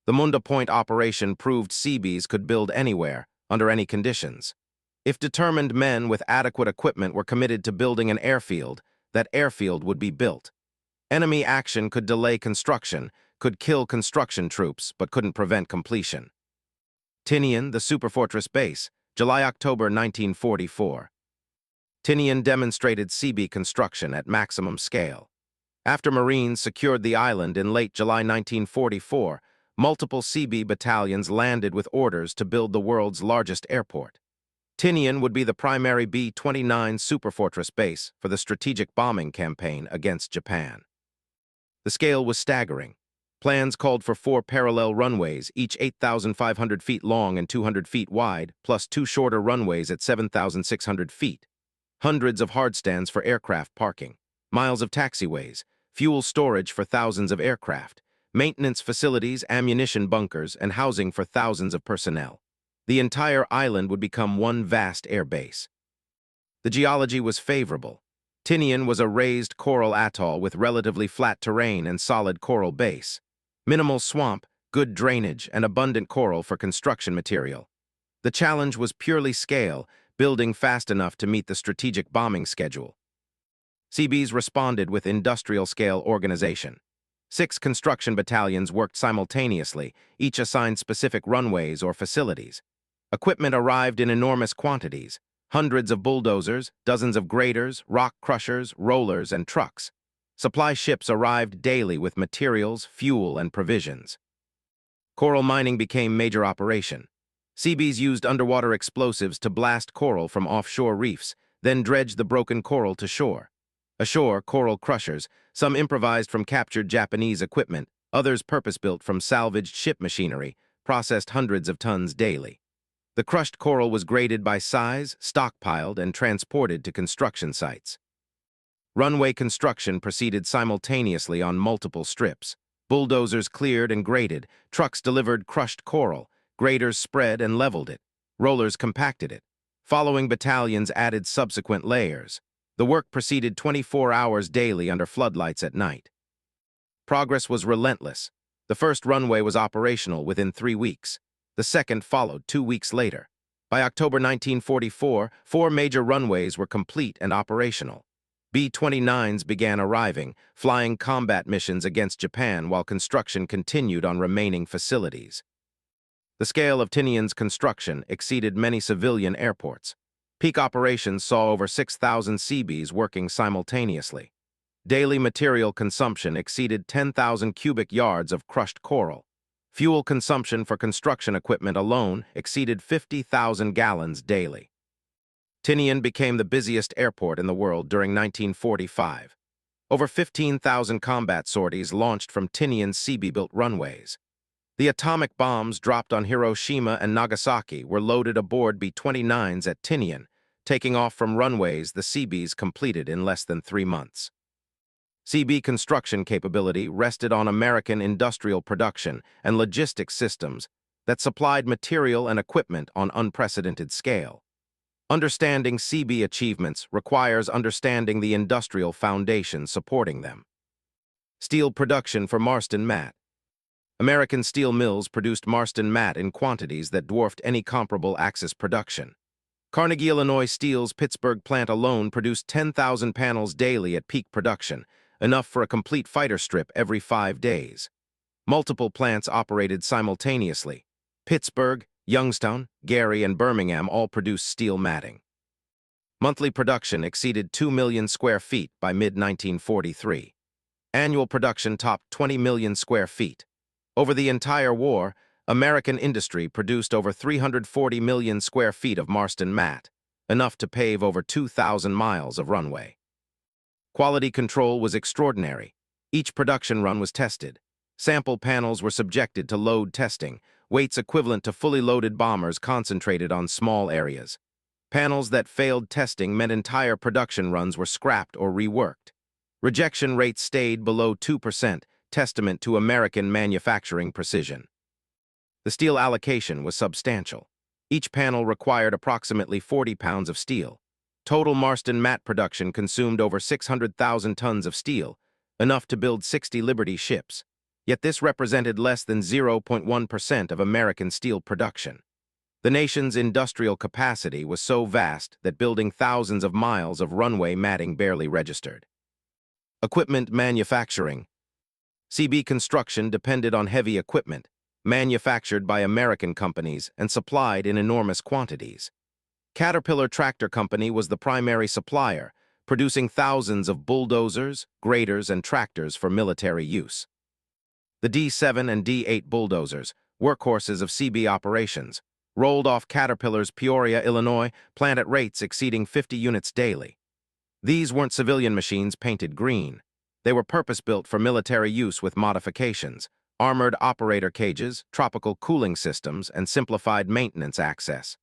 A: The Munda Point operation proved Seabees could build anywhere, under any conditions. If determined men with adequate equipment were committed to building an airfield, that airfield would be built. Enemy action could delay construction, could kill construction troops, but couldn't prevent completion. Tinian, the superfortress base, July-October 1944. Tinian demonstrated Seabee construction at maximum scale. After Marines secured the island in late July 1944, multiple Seabee battalions landed with orders to build the world's largest airport. Tinian would be the primary B-29 superfortress base for the strategic bombing campaign against Japan. The scale was staggering. Plans called for 4 parallel runways, each 8,500 feet long and 200 feet wide, plus 2 shorter runways at 7,600 feet. Hundreds of hardstands for aircraft parking, miles of taxiways, fuel storage for thousands of aircraft, maintenance facilities, ammunition bunkers, and housing for thousands of personnel. The entire island would become one vast air base. The geology was favorable. Tinian was a raised coral atoll with relatively flat terrain and solid coral base. Minimal swamp, good drainage, and abundant coral for construction material. The challenge was purely scale, building fast enough to meet the strategic bombing schedule. Seabees responded with industrial-scale organization. 6 construction battalions worked simultaneously, each assigned specific runways or facilities. Equipment arrived in enormous quantities. Hundreds of bulldozers, dozens of graders, rock crushers, rollers, and trucks. Supply ships arrived daily with materials, fuel, and provisions. Coral mining became major operation. Seabees used underwater explosives to blast coral from offshore reefs, then dredged the broken coral to shore. Ashore, coral crushers, some improvised from captured Japanese equipment, others purpose-built from salvaged ship machinery, processed hundreds of tons daily. The crushed coral was graded by size, stockpiled, and transported to construction sites. Runway construction proceeded simultaneously on multiple strips. Bulldozers cleared and graded, trucks delivered crushed coral, graders spread and leveled it, rollers compacted it. Following battalions added subsequent layers. The work proceeded 24 hours daily under floodlights at night. Progress was relentless. The first runway was operational within 3 weeks. The second followed 2 weeks later. By October 1944, 4 major runways were complete and operational. B-29s began arriving, flying combat missions against Japan while construction continued on remaining facilities. The scale of Tinian's construction exceeded many civilian airports. Peak operations saw over 6,000 Seabees working simultaneously. Daily material consumption exceeded 10,000 cubic yards of crushed coral. Fuel consumption for construction equipment alone exceeded 50,000 gallons daily. Tinian became the busiest airport in the world during 1945. Over 15,000 combat sorties launched from Tinian's Seabee-built runways. The atomic bombs dropped on Hiroshima and Nagasaki were loaded aboard B-29s at Tinian, taking off from runways the Seabees completed in less than 3 months. Seabee construction capability rested on American industrial production and logistics systems that supplied material and equipment on unprecedented scale. Understanding Seabee achievements requires understanding the industrial foundation supporting them. Steel production for Marston Mat. American steel mills produced Marston Mat in quantities that dwarfed any comparable Axis production. Carnegie Illinois Steel's Pittsburgh plant alone produced 10,000 panels daily at peak production, enough for a complete fighter strip every 5 days. Multiple plants operated simultaneously. Pittsburgh, Youngstown, Gary, and Birmingham all produced steel matting. Monthly production exceeded 2 million square feet by mid-1943. Annual production topped 20 million square feet. Over the entire war, American industry produced over 340 million square feet of Marston Mat, enough to pave over 2,000 miles of runway. Quality control was extraordinary. Each production run was tested. Sample panels were subjected to load testing, weights equivalent to fully loaded bombers concentrated on small areas. Panels that failed testing meant entire production runs were scrapped or reworked. Rejection rates stayed below 2%, testament to American manufacturing precision. The steel allocation was substantial. Each panel required approximately 40 pounds of steel. Total Marston Mat production consumed over 600,000 tons of steel, enough to build 60 Liberty ships. Yet this represented less than 0.1% of American steel production. The nation's industrial capacity was so vast that building thousands of miles of runway matting barely registered. Equipment manufacturing. Seabee construction depended on heavy equipment, manufactured by American companies and supplied in enormous quantities. Caterpillar Tractor Company was the primary supplier, producing thousands of bulldozers, graders, and tractors for military use. The D7 and D8 bulldozers, workhorses of Seabee operations, rolled off Caterpillar's Peoria, Illinois plant at rates exceeding 50 units daily. These weren't civilian machines painted green. They were purpose-built for military use with modifications, armored operator cages, tropical cooling systems, and simplified maintenance access.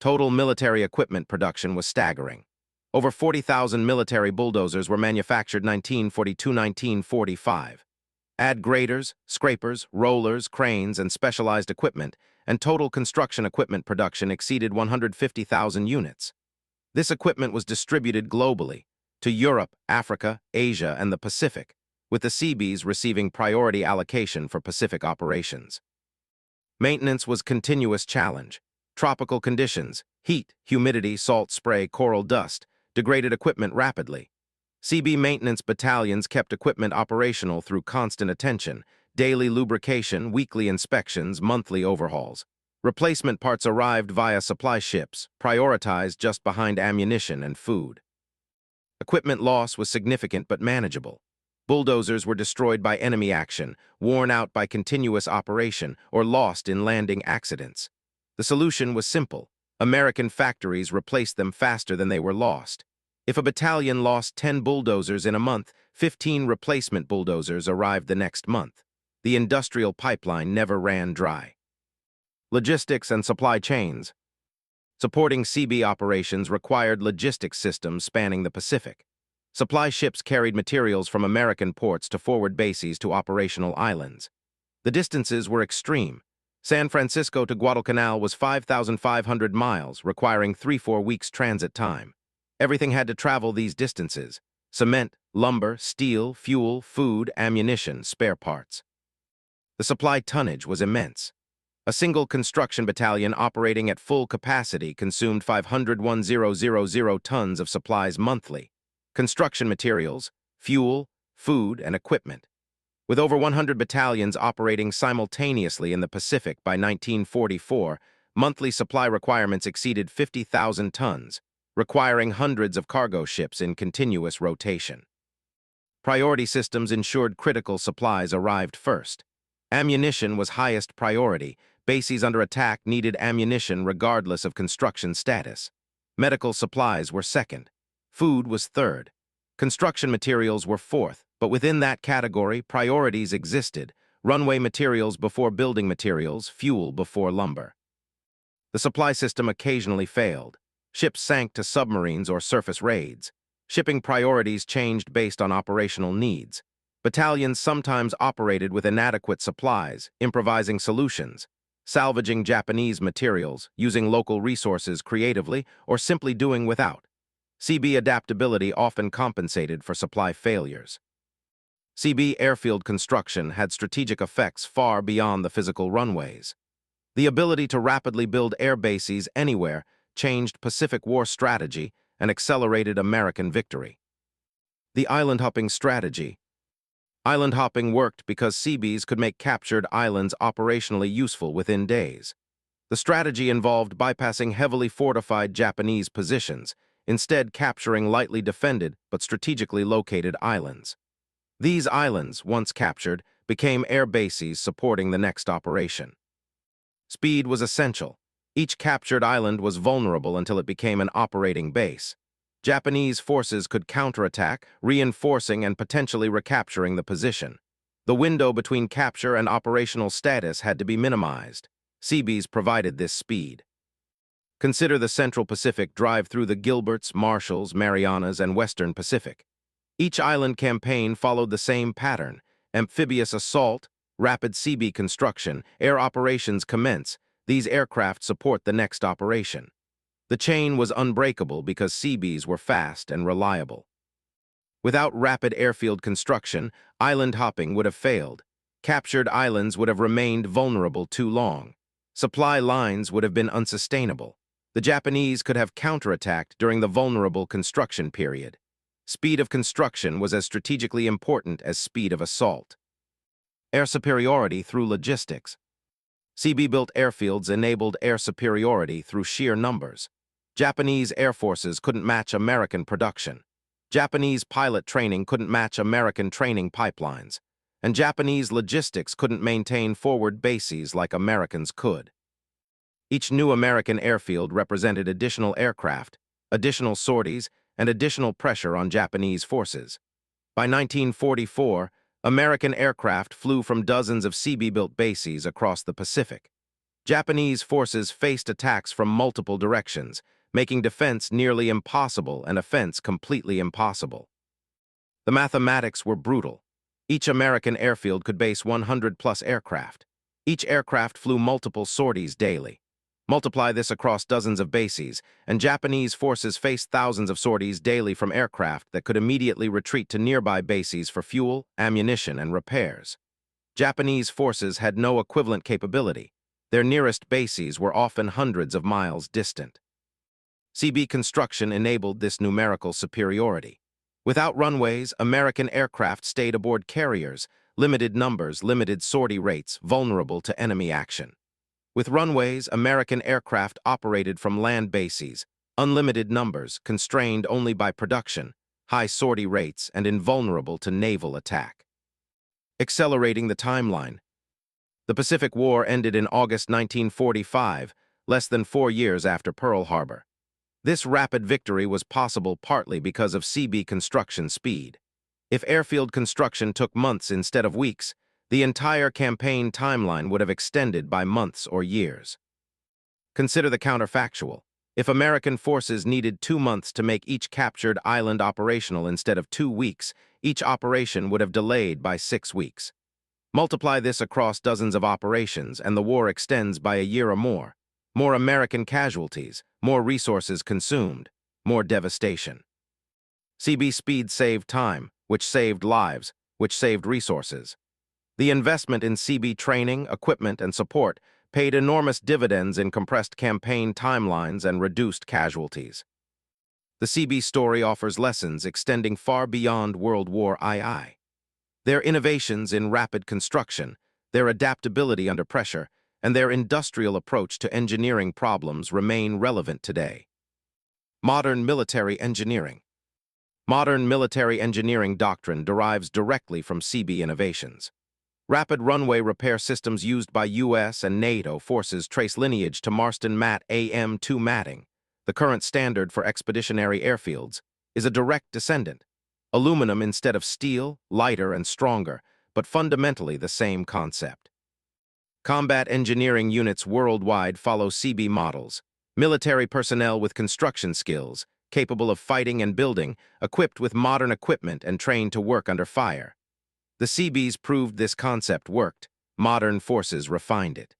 A: Total military equipment production was staggering. Over 40,000 military bulldozers were manufactured 1942-1945. Add graders, scrapers, rollers, cranes, and specialized equipment, and total construction equipment production exceeded 150,000 units. This equipment was distributed globally, to Europe, Africa, Asia, and the Pacific, with the Seabees receiving priority allocation for Pacific operations. Maintenance was a continuous challenge. Tropical conditions, heat, humidity, salt spray, coral dust, degraded equipment rapidly. Seabee maintenance battalions kept equipment operational through constant attention, daily lubrication, weekly inspections, monthly overhauls. Replacement parts arrived via supply ships, prioritized just behind ammunition and food. Equipment loss was significant but manageable. Bulldozers were destroyed by enemy action, worn out by continuous operation, or lost in landing accidents. The solution was simple. American factories replaced them faster than they were lost. If a battalion lost 10 bulldozers in a month, 15 replacement bulldozers arrived the next month. The industrial pipeline never ran dry. Logistics and supply chains. Supporting Seabee operations required logistics systems spanning the Pacific. Supply ships carried materials from American ports to forward bases to operational islands. The distances were extreme. San Francisco to Guadalcanal was 5,500 miles, requiring 3-4 weeks transit time. Everything had to travel these distances: cement, lumber, steel, fuel, food, ammunition, spare parts. The supply tonnage was immense. A single construction battalion operating at full capacity consumed 501,000 tons of supplies monthly: construction materials, fuel, food, and equipment. With over 100 battalions operating simultaneously in the Pacific by 1944, monthly supply requirements exceeded 50,000 tons, requiring hundreds of cargo ships in continuous rotation. Priority systems ensured critical supplies arrived first. Ammunition was highest priority. Bases under attack needed ammunition regardless of construction status. Medical supplies were second. Food was third. Construction materials were fourth, but within that category, priorities existed: runway materials before building materials, fuel before lumber. The supply system occasionally failed. Ships sank to submarines or surface raids. Shipping priorities changed based on operational needs. Battalions sometimes operated with inadequate supplies, improvising solutions, salvaging Japanese materials, using local resources creatively, or simply doing without. Seabee adaptability often compensated for supply failures. Seabee airfield construction had strategic effects far beyond the physical runways. The ability to rapidly build air bases anywhere changed Pacific War strategy and accelerated American victory. The island hopping strategy. Island hopping worked because Seabees could make captured islands operationally useful within days. The strategy involved bypassing heavily fortified Japanese positions, instead capturing lightly defended but strategically located islands. These islands, once captured, became air bases supporting the next operation. Speed was essential. Each captured island was vulnerable until it became an operating base. Japanese forces could counterattack, reinforcing and potentially recapturing the position. The window between capture and operational status had to be minimized. Seabees provided this speed. Consider the Central Pacific drive through the Gilberts, Marshalls, Marianas, and Western Pacific. Each island campaign followed the same pattern: amphibious assault, rapid Seabee construction, air operations commence. These aircraft support the next operation. The chain was unbreakable because Seabees were fast and reliable. Without rapid airfield construction, island hopping would have failed. Captured islands would have remained vulnerable too long. Supply lines would have been unsustainable. The Japanese could have counterattacked during the vulnerable construction period. Speed of construction was as strategically important as speed of assault. Air superiority through logistics. Seabee-built airfields enabled air superiority through sheer numbers. Japanese air forces couldn't match American production. Japanese pilot training couldn't match American training pipelines. And Japanese logistics couldn't maintain forward bases like Americans could. Each new American airfield represented additional aircraft, additional sorties, and additional pressure on Japanese forces. By 1944, American aircraft flew from dozens of Seabee-built bases across the Pacific. Japanese forces faced attacks from multiple directions, making defense nearly impossible and offense completely impossible. The mathematics were brutal. Each American airfield could base 100-plus aircraft. Each aircraft flew multiple sorties daily. Multiply this across dozens of bases, and Japanese forces faced thousands of sorties daily from aircraft that could immediately retreat to nearby bases for fuel, ammunition, and repairs. Japanese forces had no equivalent capability. Their nearest bases were often hundreds of miles distant. Seabee construction enabled this numerical superiority. Without runways, American aircraft stayed aboard carriers, limited numbers, limited sortie rates, vulnerable to enemy action. With runways, American aircraft operated from land bases, unlimited numbers, constrained only by production, high sortie rates, and invulnerable to naval attack. Accelerating the timeline. The Pacific War ended in August 1945, less than 4 years after Pearl Harbor. This rapid victory was possible partly because of Seabee construction speed. If airfield construction took months instead of weeks, the entire campaign timeline would have extended by months or years. Consider the counterfactual. If American forces needed 2 months to make each captured island operational instead of 2 weeks, each operation would have delayed by 6 weeks. Multiply this across dozens of operations, and the war extends by a year or more. More American casualties, more resources consumed, more devastation. Seabee speed saved time, which saved lives, which saved resources. The investment in Seabee training, equipment, and support paid enormous dividends in compressed campaign timelines and reduced casualties. The Seabee story offers lessons extending far beyond World War II. Their innovations in rapid construction, their adaptability under pressure, and their industrial approach to engineering problems remain relevant today. Modern military engineering. Modern military engineering doctrine derives directly from Seabee innovations. Rapid runway repair systems used by U.S. and NATO forces trace lineage to Marston Mat AM-2 matting. The current standard for expeditionary airfields is a direct descendant. Aluminum instead of steel, lighter and stronger, but fundamentally the same concept. Combat engineering units worldwide follow Seabee models. Military personnel with construction skills, capable of fighting and building, equipped with modern equipment and trained to work under fire. The Seabees proved this concept worked. Modern forces refined it.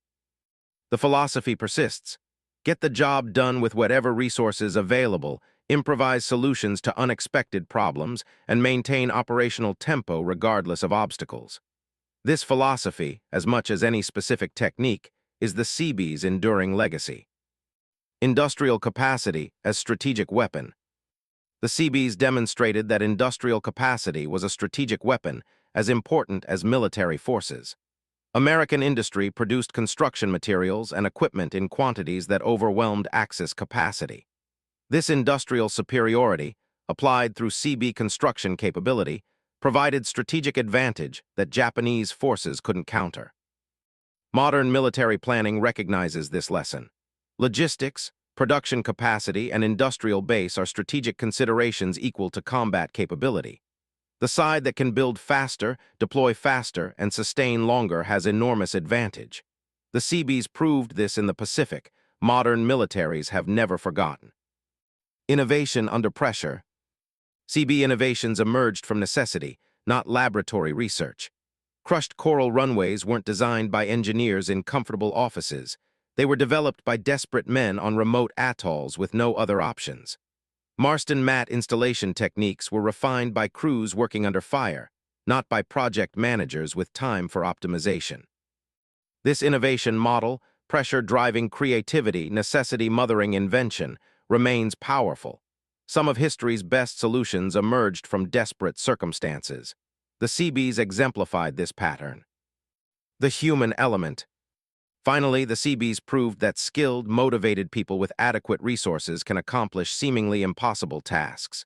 A: The philosophy persists. Get the job done with whatever resources available, improvise solutions to unexpected problems, and maintain operational tempo regardless of obstacles. This philosophy, as much as any specific technique, is the Seabees' enduring legacy. Industrial capacity as strategic weapon. The Seabees demonstrated that industrial capacity was a strategic weapon as important as military forces. American industry produced construction materials and equipment in quantities that overwhelmed Axis capacity. This industrial superiority, applied through Seabee construction capability, provided strategic advantage that Japanese forces couldn't counter. Modern military planning recognizes this lesson. Logistics, production capacity, and industrial base are strategic considerations equal to combat capability. The side that can build faster, deploy faster, and sustain longer has enormous advantage. The Seabees proved this in the Pacific. Modern militaries have never forgotten. Innovation under pressure. Seabee innovations emerged from necessity, not laboratory research. Crushed coral runways weren't designed by engineers in comfortable offices. They were developed by desperate men on remote atolls with no other options. Marston Mat installation techniques were refined by crews working under fire, not by project managers with time for optimization. This innovation model, pressure driving creativity, necessity mothering invention, remains powerful. Some of history's best solutions emerged from desperate circumstances. The Seabees exemplified this pattern. The human element. Finally, the Seabees proved that skilled, motivated people with adequate resources can accomplish seemingly impossible tasks.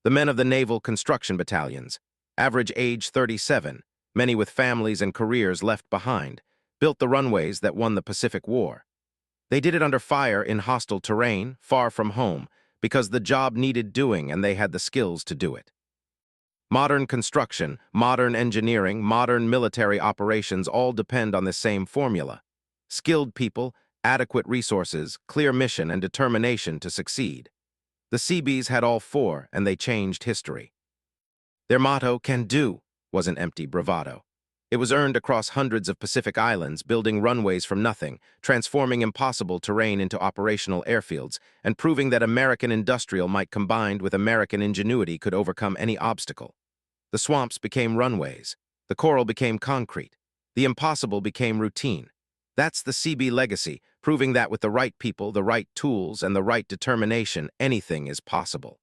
A: The men of the Naval Construction Battalions, average age 37, many with families and careers left behind, built the runways that won the Pacific War. They did it under fire in hostile terrain, far from home, because the job needed doing and they had the skills to do it. Modern construction, modern engineering, modern military operations all depend on the same formula. Skilled people, adequate resources, clear mission, and determination to succeed. The Seabees had all four, and they changed history. Their motto, "Can do," wasn't empty bravado. It was earned across hundreds of Pacific islands, building runways from nothing, transforming impossible terrain into operational airfields, and proving that American industrial might combined with American ingenuity could overcome any obstacle. The swamps became runways. The coral became concrete. The impossible became routine. That's the Seabee legacy, proving that with the right people, the right tools, and the right determination, anything is possible.